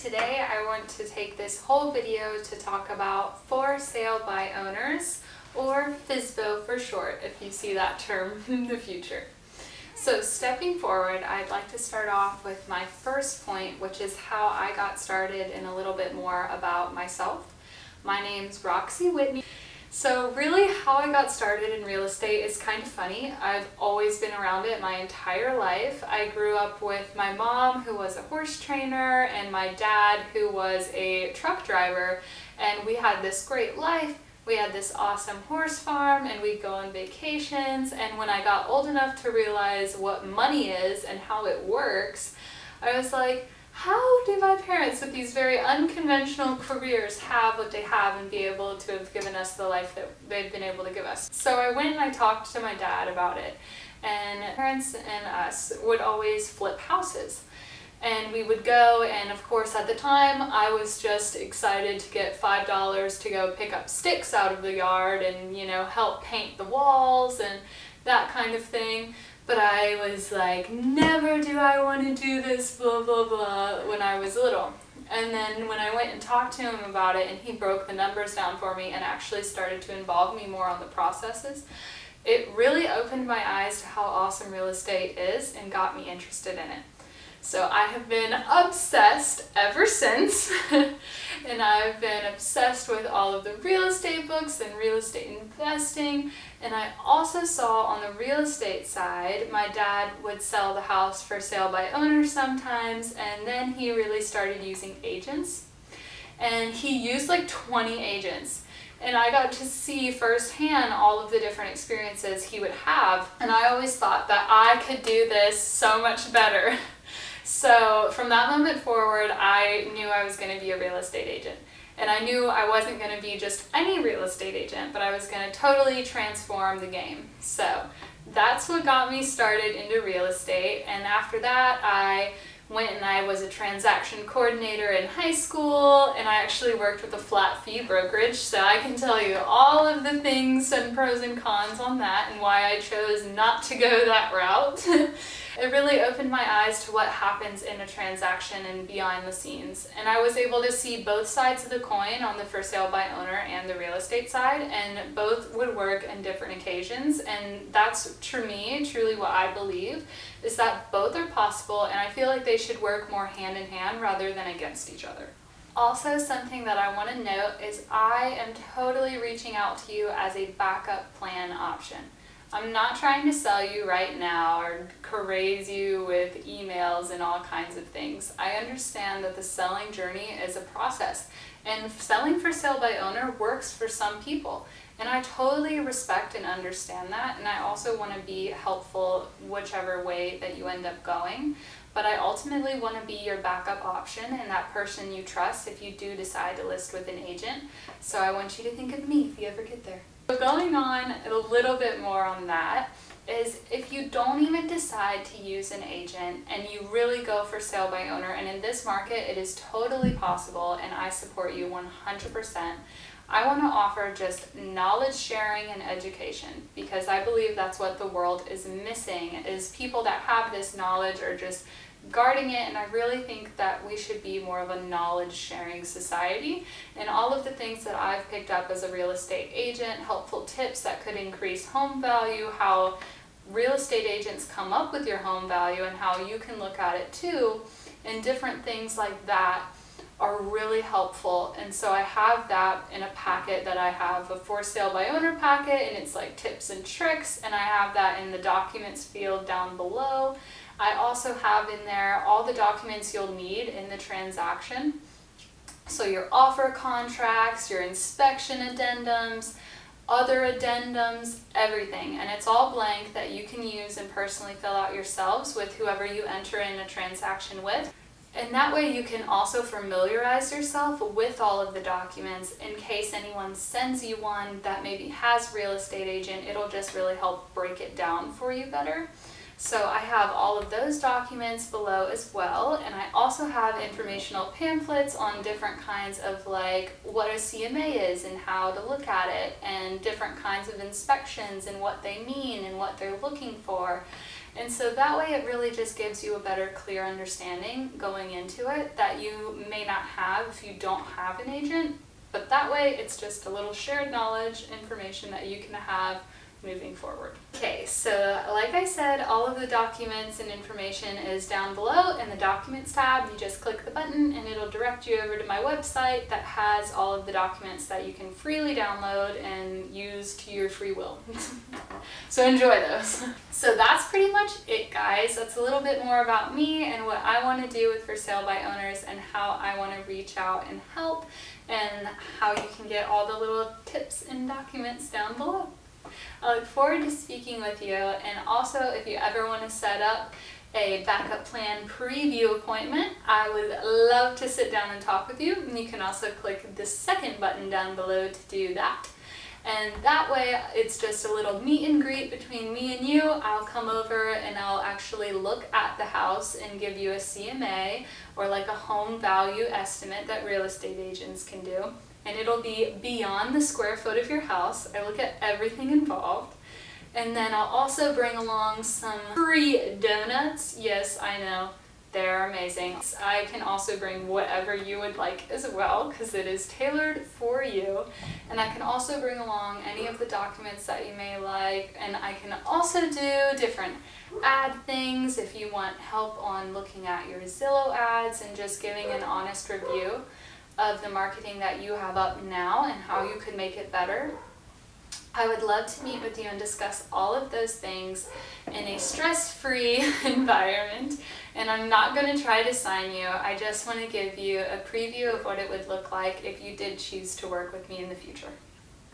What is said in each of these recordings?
today I want to take this whole video to talk about for sale by owners, or FSBO for short, if you see that term in the future. So stepping forward, I'd like to start off with my first point, which is how I got started and a little bit more about myself. My name's Roxy Whitney. So really how I got started in real estate is kind of funny. I've always been around it my entire life. I grew up with my mom, who was a horse trainer, and my dad, who was a truck driver, and we had this great life. We had this awesome horse farm and we'd go on vacations, and when I got old enough to realize what money is and how it works, I was like, how do my parents with these very unconventional careers have what they have and be able to have given us the life that they've been able to give us? So I went and I talked to my dad about it, and parents and us would always flip houses. And we would go, and of course at the time I was just excited to get $5 to go pick up sticks out of the yard and, you know, help paint the walls and that kind of thing. But I was like, never do I want to do this, blah, blah, blah, when I was little. And then when I went and talked to him about it and he broke the numbers down for me and actually started to involve me more on the processes, it really opened my eyes to how awesome real estate is and got me interested in it. So I have been obsessed ever since, and I've been obsessed with all of the real estate books and real estate investing. And I also saw on the real estate side, my dad would sell the house for sale by owner sometimes, and then he really started using agents. And he used like 20 agents. And I got to see firsthand all of the different experiences he would have. And I always thought that I could do this so much better. So from that moment forward, I knew I was going to be a real estate agent. And I knew I wasn't going to be just any real estate agent, but I was going to totally transform the game. So that's what got me started into real estate. And after that, I went and I was a transaction coordinator in high school, and I actually worked with a flat fee brokerage, so I can tell you all of the things and pros and cons on that and why I chose not to go that route. It really opened my eyes to what happens in a transaction and behind the scenes. And I was able to see both sides of the coin on the for sale by owner and the real estate side, and both would work in different occasions. And that's, to me, truly what I believe, is that both are possible, and I feel like they should work more hand in hand rather than against each other. Also, something that I want to note is I am totally reaching out to you as a backup plan option. I'm not trying to sell you right now or craze you with emails and all kinds of things. I understand that the selling journey is a process, and selling for sale by owner works for some people. And I totally respect and understand that, and I also want to be helpful whichever way that you end up going. But I ultimately want to be your backup option and that person you trust if you do decide to list with an agent. So I want you to think of me if you ever get there. So going on a little bit more on that is, if you don't even decide to use an agent and you really go for sale by owner, and in this market it is totally possible and I support you 100%, I want to offer just knowledge sharing and education, because I believe that's what the world is missing, is people that have this knowledge are just guarding it, and I really think that we should be more of a knowledge sharing society. And all of the things that I've picked up as a real estate agent, helpful tips that could increase home value, how real estate agents come up with your home value and how you can look at it too, and different things like that are really helpful. And so I have that in a packet that I have, a for sale by owner packet, and it's like tips and tricks, and I have that in the documents field down below. I also have in there all the documents you'll need in the transaction. So your offer contracts, your inspection addendums, other addendums, everything. And it's all blank that you can use and personally fill out yourselves with whoever you enter in a transaction with. And that way you can also familiarize yourself with all of the documents in case anyone sends you one that maybe has real estate agent. It'll just really help break it down for you better. So I have all of those documents below as well, and I also have informational pamphlets on different kinds of, like, what a CMA is and how to look at it, and different kinds of inspections and what they mean and what they're looking for. And so that way it really just gives you a better, clear understanding going into it that you may not have if you don't have an agent. But that way it's just a little shared knowledge, information that you can have moving forward. Okay, so like I said, all of the documents and information is down below in the Documents tab. You just click the button and it'll direct you over to my website that has all of the documents that you can freely download and use to your free will. So enjoy those. So that's pretty much it, guys. That's a little bit more about me and what I want to do with For Sale by Owners and how I want to reach out and help, and how you can get all the little tips and documents down below. I look forward to speaking with you, and also if you ever want to set up a backup plan preview appointment, I would love to sit down and talk with you. And you can also click the second button down below to do that. And that way it's just a little meet and greet between me and you. I'll come over and I'll actually look at the house and give you a CMA, or like a home value estimate that real estate agents can do. And it'll be beyond the square foot of your house. I look at everything involved. And then I'll also bring along some free donuts. Yes, I know, they're amazing. I can also bring whatever you would like as well, because it is tailored for you. And I can also bring along any of the documents that you may like. And I can also do different ad things if you want help on looking at your Zillow ads and just giving an honest review of the marketing that you have up now and how you could make it better. I would love to meet with you and discuss all of those things in a stress-free environment. And I'm not going to try to sign you. I just want to give you a preview of what it would look like if you did choose to work with me in the future.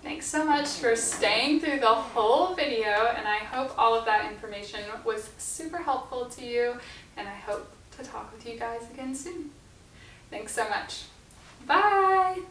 Thanks so much for staying through the whole video, and I hope all of that information was super helpful to you, and I hope to talk with you guys again soon. Thanks so much. Bye!